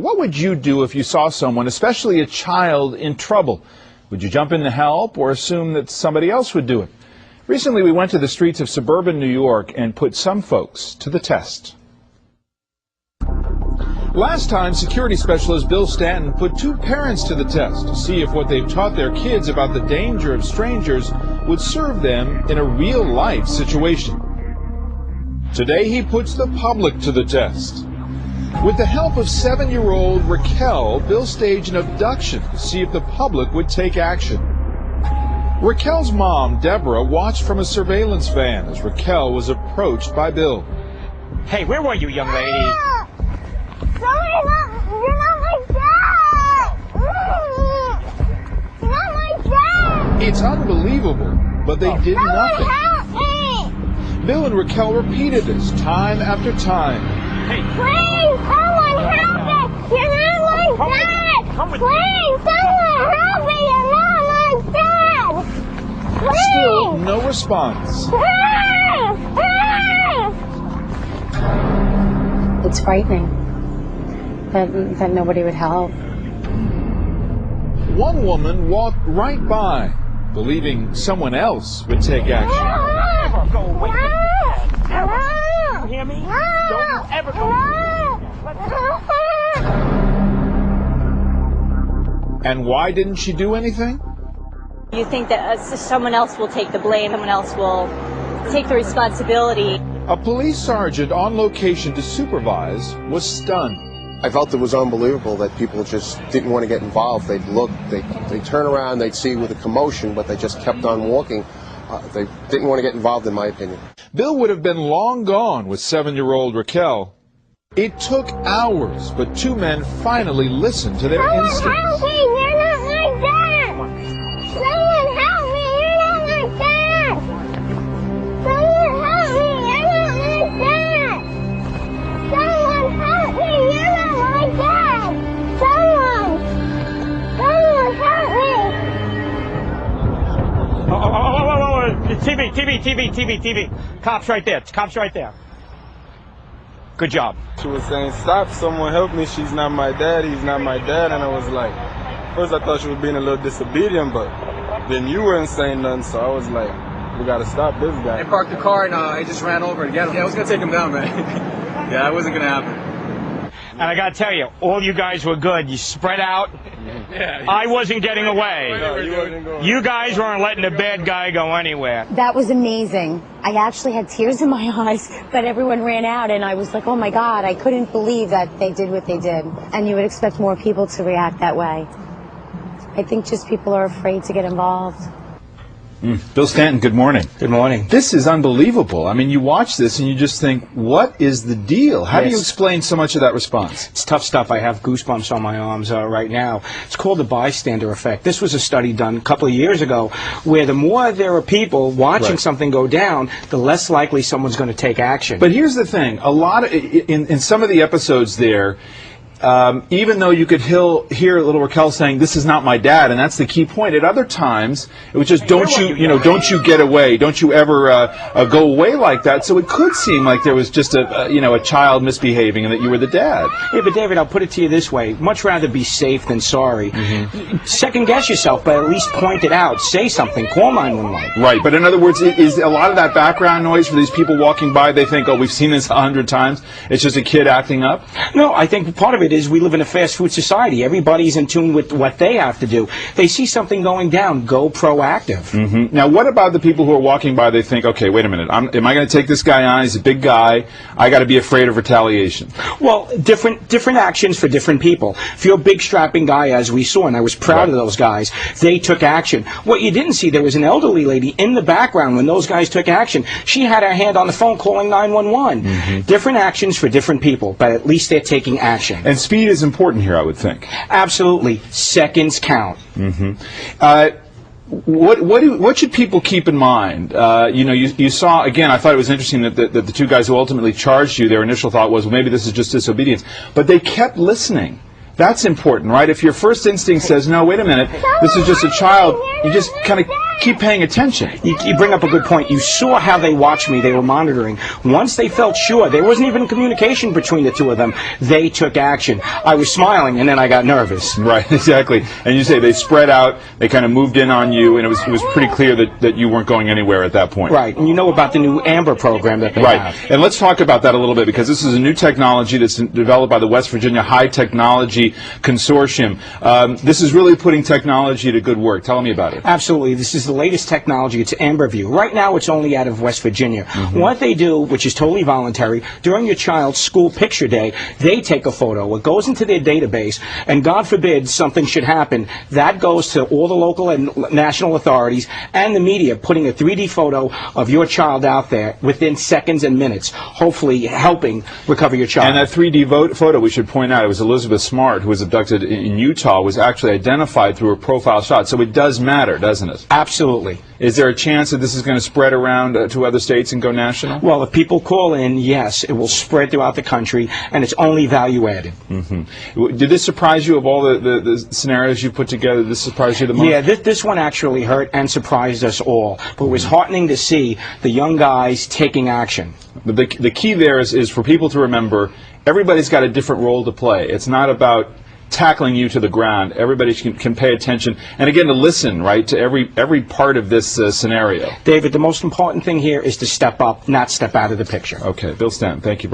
What would you do if you saw someone, especially a child, in trouble? Would you jump in to help or assume that somebody else would do it? Recently, we went to the streets of suburban New York and put some folks to the test. Last time, security specialist Bill Stanton put two parents to the test to see if what they've taught their kids about the danger of strangers would serve them in a real-life situation. Today, he puts the public to the test. With the help of 7-year-old Raquel, Bill staged an abduction to see if the public would take action. Raquel's mom, Deborah, watched from a surveillance van as Raquel was approached by Bill. Hey, where were you, young lady? You're not my dad! You're not my dad! It's unbelievable, but they did nothing. Help me! Bill and Raquel repeated this time after time. Hey, please, someone help me! You're not my dad! Please, someone help me! You're not my dad! Please! Still no response. It's frightening that nobody would help. One woman walked right by, believing someone else would take action. never go away. Ever. You hear me? Don't you ever go away. And why didn't she do anything? You think that someone else will take the blame, someone else will take the responsibility. A police sergeant on location to supervise was stunned. I felt it was unbelievable that people just didn't want to get involved. They'd look, they'd turn around, they'd see with a commotion, but they just kept on walking. They didn't want to get involved, in my opinion. Bill would have been long gone with 7-year-old Raquel. It took hours, but two men finally listened to their instincts. Help me! You're not my dad! Someone help me! You're not my dad! Someone help me! You're not my dad! Someone help me! You're not my dad! Someone help me! Oh, TV. Cops right there. Cops right there. Good job. She was saying, stop, someone help me, she's not my dad, he's not my dad. And I was like, first I thought she was being a little disobedient, but then you weren't saying nothing, so I was like, we gotta stop this guy. I parked the car and I just ran over to get him. Yeah, I was gonna take him down, man. Yeah, that wasn't gonna happen. And I gotta tell you, all you guys were good. You spread out. Yeah, I wasn't getting away. No, you wasn't going. You guys weren't letting the bad guy go anywhere. That was amazing. I actually had tears in my eyes, but everyone ran out and I was like, oh my God, I couldn't believe that they did what they did. And you would expect more people to react that way. I think just people are afraid to get involved. Bill Stanton, good morning. Good morning. This is unbelievable. I mean, you watch this and you just think, what is the deal? How do you explain so much of that response? It's tough stuff. I have goosebumps on my arms right now. It's called the bystander effect. This was a study done a couple of years ago where the more there are people watching something go down, the less likely someone's going to take action. But here's the thing. A lot of, in some of the episodes there, even though you could hear little Raquel saying, "This is not my dad," and that's the key point. At other times, it was just, "Don't you get away? Don't you ever go away like that?" So it could seem like there was just a child misbehaving, and that you were the dad. Yeah, but David, I'll put it to you this way: much rather be safe than sorry. Second guess yourself, but at least point it out. Say something. Call 911. Right, but in other words, is a lot of that background noise for these people walking by? They think, "Oh, we've seen this 100 times. It's just a kid acting up." No, I think part of it is we live in a fast food society. Everybody's in tune with what they have to do. They see something going down, go proactive. Now, what about the people who are walking by? They think, okay, wait a minute, am I going to take this guy on? He's a big guy. I got to be afraid of retaliation. Well, different actions for different people. If you're a big strapping guy, as we saw, and I was proud of those guys, they took action. What you didn't see, there was an elderly lady in the background when those guys took action. She had her hand on the phone calling 911. Different actions for different people, but at least they're taking action. And speed is important here, I would think. Absolutely. Seconds count. What should people keep in mind? You saw, again, I thought it was interesting that the two guys who ultimately charged you, their initial thought was, well, maybe this is just disobedience. But they kept listening. That's important, right? If your first instinct says, no, wait a minute, this is just a child, you just kind of keep paying attention. You bring up a good point. You saw how they watched me. They were monitoring. Once they felt sure, there wasn't even communication between the two of them, they took action. I was smiling, and then I got nervous. Right, exactly. And you say they spread out, they kind of moved in on you, and it was pretty clear that you weren't going anywhere at that point. Right, and you know about the new AMBER program that they have. And let's talk about that a little bit, because this is a new technology that's developed by the West Virginia High Technology Consortium. This is really putting technology to good work. Tell me about it. Absolutely. This is the latest technology. It's AmberView. Right now, it's only out of West Virginia. What they do, which is totally voluntary, during your child's school picture day, they take a photo. It goes into their database, and God forbid something should happen. That goes to all the local and national authorities and the media, putting a 3D photo of your child out there within seconds and minutes, hopefully helping recover your child. And that 3D photo, we should point out, it was Elizabeth Smart, who was abducted in Utah, was actually identified through a profile shot. So it does matter, doesn't it? Absolutely. Is there a chance that this is going to spread around to other states and go national? Well, if people call in, yes, it will spread throughout the country, and it's only value added. Did this surprise you of all the scenarios you put together? Did this surprise you the most? Yeah, this one actually hurt and surprised us all. But it was heartening to see the young guys taking action. But the key there is for people to remember, everybody's got a different role to play. It's not about tackling you to the ground. Everybody can pay attention, and again, to listen, right, to every part of this scenario. David, the most important thing here is to step up, not step out of the picture. Okay, Bill Stanton, thank you.